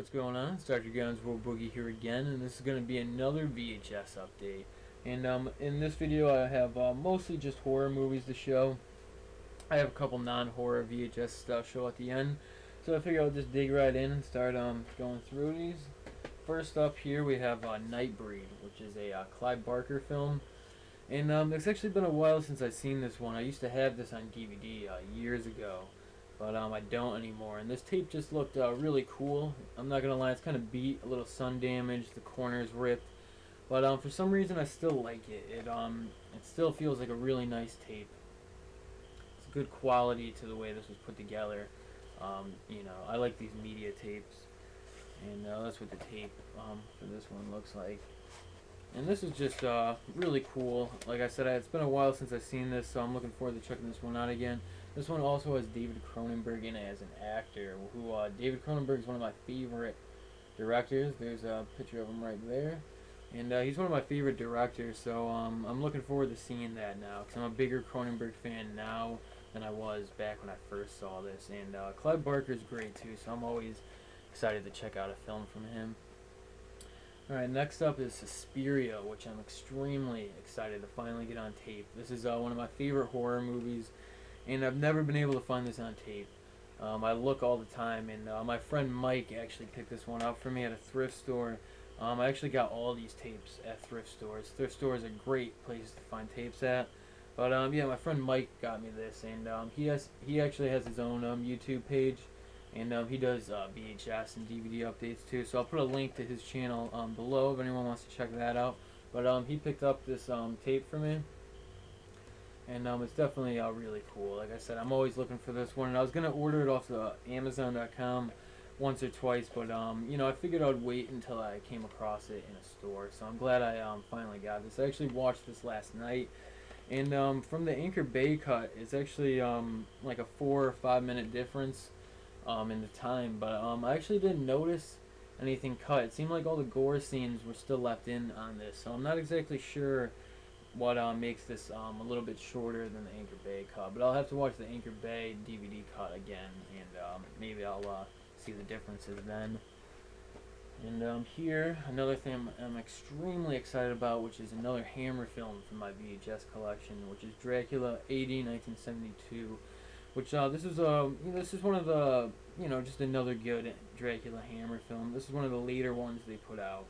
what's going on? It's Dr. Guns World Boogie here again, and this is going to be another VHS update. And in this video I have mostly just horror movies to show. I have a couple non-horror VHS stuff show at the end, so I figured I'll just dig right in and start going through these. First up here we have Nightbreed, which is a Clive Barker film. And it's actually been a while since I've seen this one. I used to have this on DVD years ago, but I don't anymore. And this tape just looked really cool. I'm not gonna lie, it's kind of beat, a little sun damaged, the corners ripped, but for some reason I still like it. It still feels like a really nice tape. It's good quality to the way this was put together. You know, I like these media tapes, and that's what the tape for this one looks like. And this is just really cool. Like I said, it's been a while since I've seen this, so I'm looking forward to checking this one out again. This one also has David Cronenberg in it as an actor, who David Cronenberg is one of my favorite directors. There's a picture of him right there. And he's one of my favorite directors, so I'm looking forward to seeing that now, because I'm a bigger Cronenberg fan now than I was back when I first saw this. And Clive Barker's great too, so I'm always excited to check out a film from him. Alright, next up is Suspiria, which I'm extremely excited to finally get on tape. This is one of my favorite horror movies, and I've never been able to find this on tape. I look all the time, and my friend Mike actually picked this one up for me at a thrift store. I actually got all these tapes at thrift stores. Thrift stores are great places to find tapes at. But yeah, my friend Mike got me this, and he actually has his own YouTube page. And he does VHS and DVD updates too, so I'll put a link to his channel below if anyone wants to check that out. But he picked up this tape for me, and it's definitely really cool. Like I said, I'm always looking for this one, and I was gonna order it off Amazon.com once or twice, but you know, I figured I'd wait until I came across it in a store. So I'm glad I finally got this. I actually watched this last night, and from the Anchor Bay cut, it's actually like a 4 or 5 minute difference in the time, but I actually didn't notice anything cut. It seemed like all the gore scenes were still left in on this, so I'm not exactly sure what makes this a little bit shorter than the Anchor Bay cut, but I'll have to watch the Anchor Bay DVD cut again, and maybe I'll see the differences then. And here, another thing I'm extremely excited about, which is another Hammer film from my VHS collection, which is Dracula AD 1972. Which this is one of the, you know, just another good Dracula Hammer film. This is one of the later ones they put out,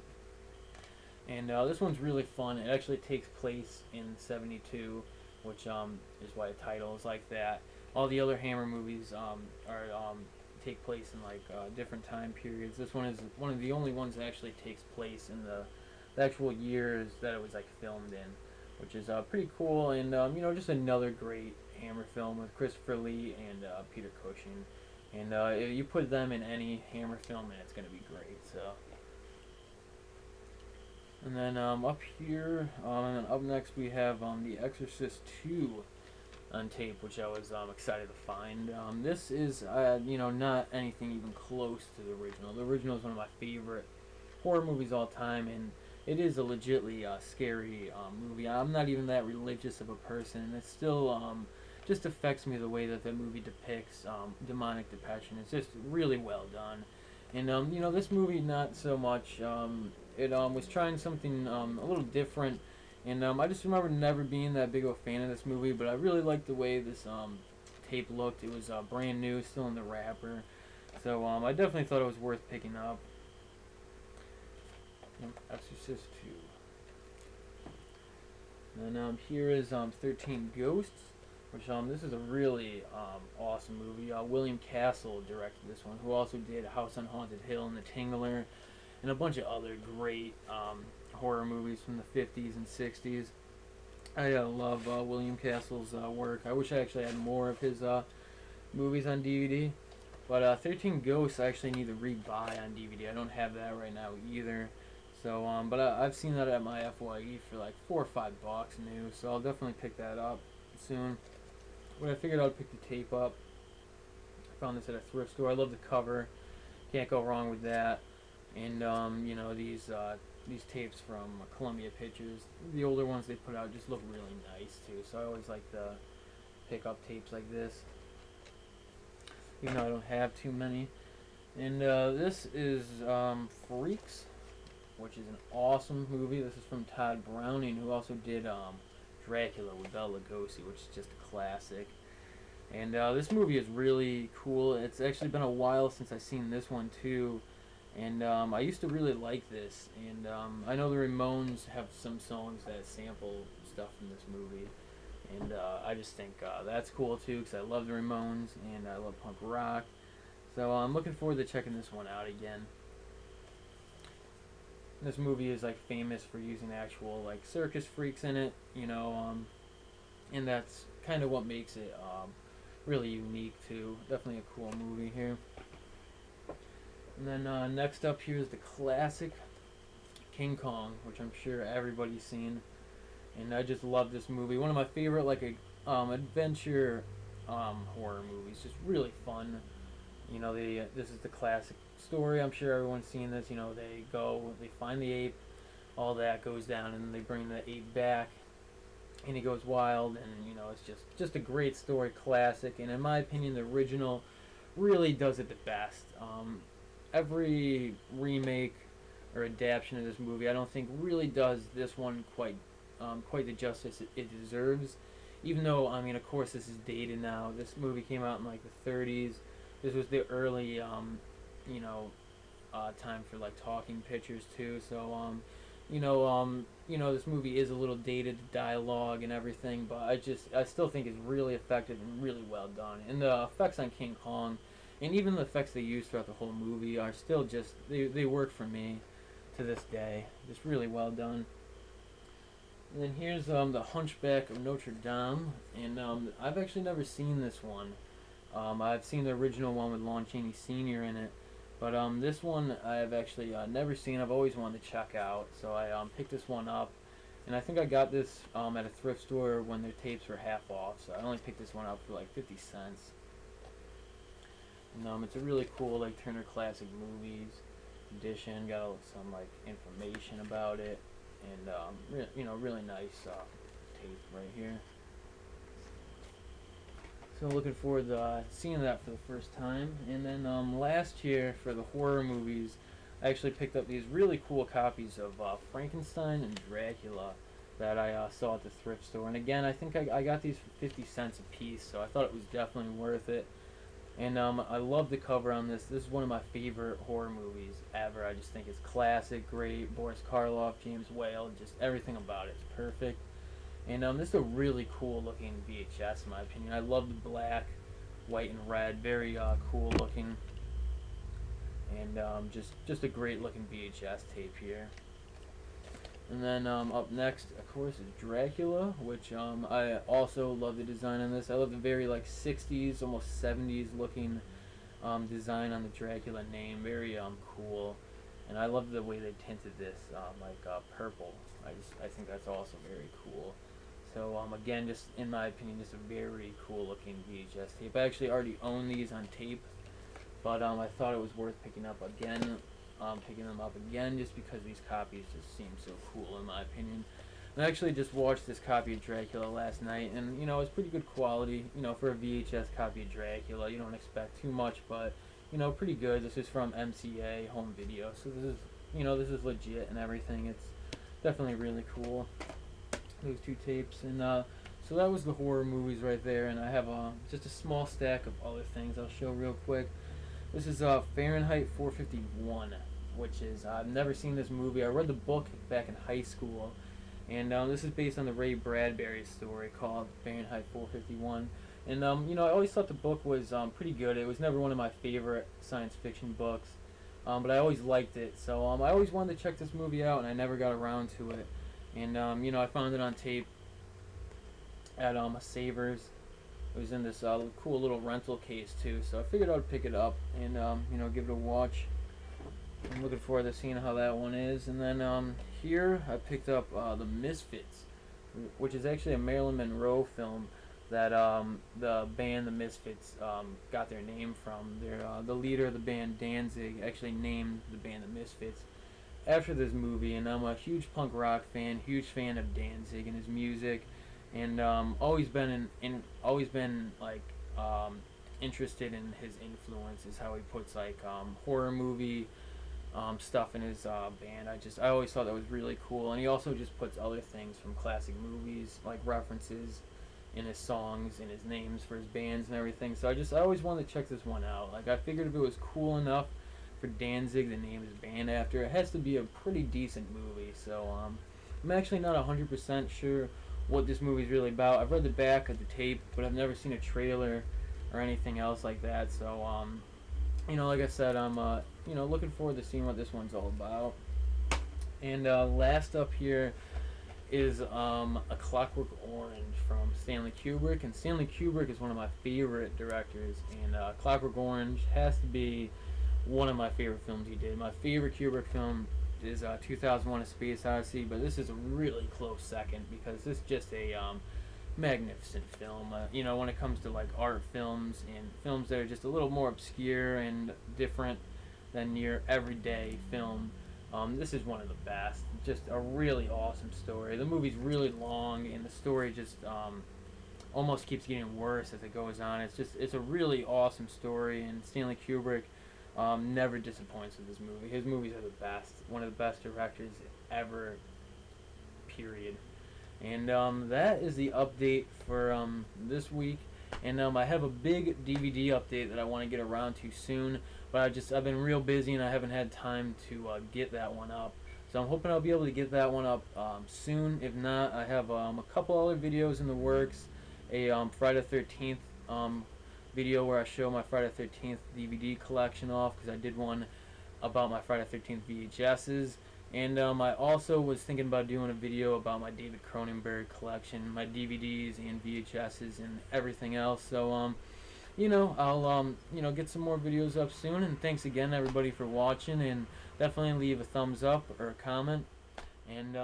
and this one's really fun. It actually takes place in '72, which is why the title is like that. All the other Hammer movies take place in like different time periods. This one is one of the only ones that actually takes place in the actual years that it was like filmed in, which is pretty cool. And you know, just another great Hammer film with Christopher Lee and Peter Cushing, and if you put them in any Hammer film, and it's going to be great. So, and then up here, and then up next we have The Exorcist 2 on tape, which I was excited to find. This is you know, not anything even close to the original. The original is one of my favorite horror movies all time, and it is a legitly scary movie. I'm not even that religious of a person, and it still just affects me the way that the movie depicts demonic depression. It's just really well done. And you know, this movie not so much. It was trying something a little different, and I just remember never being that big of a fan of this movie, but I really liked the way this tape looked. It was brand new, still in the wrapper, so I definitely thought it was worth picking up. Exorcist 2. And then here is 13 Ghosts, which this is a really awesome movie. William Castle directed this one, who also did House on Haunted Hill and The Tingler, and a bunch of other great horror movies from the 50s and 60s. I love William Castle's work. I wish I actually had more of his movies on DVD. But 13 Ghosts I actually need to rebuy on DVD. I don't have that right now either. So, but I've seen that at my FYE for like $4 or $5 new, so I'll definitely pick that up soon. But I figured I'd pick the tape up. I found this at a thrift store. I love the cover. Can't go wrong with that. And you know, these tapes from Columbia Pictures, the older ones they put out, just look really nice too. So I always like to pick up tapes like this, even though I don't have too many. And this is Freaks, which is an awesome movie. This is from Todd Browning, who also did Dracula with Bela Lugosi, which is just a classic. And this movie is really cool. It's actually been a while since I've seen this one too. And I used to really like this. And I know the Ramones have some songs that sample stuff from this movie. And I just think that's cool too, because I love the Ramones and I love punk rock. So I'm looking forward to checking this one out again. This movie is like famous for using actual like circus freaks in it, and that's kind of what makes it really unique too. Definitely a cool movie here. And then next up here is the classic King Kong, which I'm sure everybody's seen, and I just love this movie. One of my favorite adventure horror movies. Just really fun. This is the classic story. I'm sure everyone's seen this. They find the ape, all that goes down, and they bring the ape back, and he goes wild, and it's just a great story, classic. And in my opinion, the original really does it the best. Every remake or adaptation of this movie, I don't think really does this one quite the justice it deserves. Even though, of course, this is dated now. This movie came out in like the 30s. This was the early, time for like talking pictures too. So, this movie is a little dated, the dialogue and everything, but I still think it's really effective and really well done. And the effects on King Kong, and even the effects they use throughout the whole movie, are still just they work for me to this day. Just really well done. And then here's the Hunchback of Notre Dame, and I've actually never seen this one. I've seen the original one with Lon Chaney Sr. in it, but this one I've actually never seen. I've always wanted to check out, so I picked this one up, and I think I got this at a thrift store when their tapes were half off, so I only picked this one up for like 50 cents. And it's a really cool like Turner Classic Movies edition. Got some like information about it, and really nice tape right here. So looking forward to seeing that for the first time. And then last year for the horror movies, I actually picked up these really cool copies of Frankenstein and Dracula that I saw at the thrift store. And again, I think I got these for 50 cents a piece, so I thought it was definitely worth it. And I love the cover on this. This is one of my favorite horror movies ever. I just think it's classic, great. Boris Karloff, James Whale, just everything about it is perfect. And this is a really cool looking VHS in my opinion. I love the black, white, and red. Very cool looking. And just a great looking VHS tape here. And then up next, of course, is Dracula, which I also love the design on this. I love the very like 60s, almost 70s looking design on the Dracula name. Very cool. And I love the way they tinted this purple. I think that's also very cool. So again, just in my opinion, just a very cool looking VHS tape. I actually already own these on tape, but I thought it was worth picking them up again just because these copies just seem so cool in my opinion. And I actually just watched this copy of Dracula last night, and it's pretty good quality. For a VHS copy of Dracula, you don't expect too much, but pretty good. This is from MCA Home Video, so this is legit and everything. It's definitely really cool. Those two tapes, and so that was the horror movies right there. And I have just a small stack of other things I'll show real quick. This is Fahrenheit 451, which is I've never seen this movie. I read the book back in high school, and this is based on the Ray Bradbury story called Fahrenheit 451. And I always thought the book was pretty good. It was never one of my favorite science fiction books, but I always liked it. So I always wanted to check this movie out, and I never got around to it. And I found it on tape at a Savers. It was in this cool little rental case too, so I figured I'd pick it up and give it a watch. I'm looking forward to seeing how that one is. And then here I picked up the Misfits, which is actually a Marilyn Monroe film that the band the Misfits got their name from. The leader of the band, Danzig, actually named the band the Misfits after this movie. And I'm a huge punk rock fan, huge fan of Danzig and his music, and always been interested in his influences, how he puts like horror movie stuff in his band. I always thought that was really cool, and he also just puts other things from classic movies, like references in his songs and his names for his bands and everything. So I always wanted to check this one out. Like, I figured if it was cool enough for Danzig to name his band after, it has to be a pretty decent movie. So I'm actually not 100% sure what this movie's really about. I've read the back of the tape, but I've never seen a trailer or anything else like that. So like I said, I'm looking forward to seeing what this one's all about. And last up here is A Clockwork Orange from Stanley Kubrick. And Stanley Kubrick is one of my favorite directors, and Clockwork Orange has to be one of my favorite films he did. My favorite Kubrick film is 2001: A Space Odyssey, but this is a really close second because this is just a magnificent film. When it comes to like art films and films that are just a little more obscure and different than your everyday film, this is one of the best. Just a really awesome story. The movie's really long, and the story just almost keeps getting worse as it goes on. It's a really awesome story, and Stanley Kubrick never disappoints with his movie. His movies are the best. One of the best directors ever, period. And that is the update for this week. And I have a big DVD update that I want to get around to soon, but I've been real busy and I haven't had time to get that one up. So I'm hoping I'll be able to get that one up soon. If not, I have a couple other videos in the works. A Friday the 13th video where I show my Friday the 13th DVD collection off, because I did one about my Friday the 13th VHSs. And I also was thinking about doing a video about my David Cronenberg collection, my DVDs and VHSs and everything else. So, I'll, get some more videos up soon. And thanks again, everybody, for watching. And definitely leave a thumbs up or a comment. And,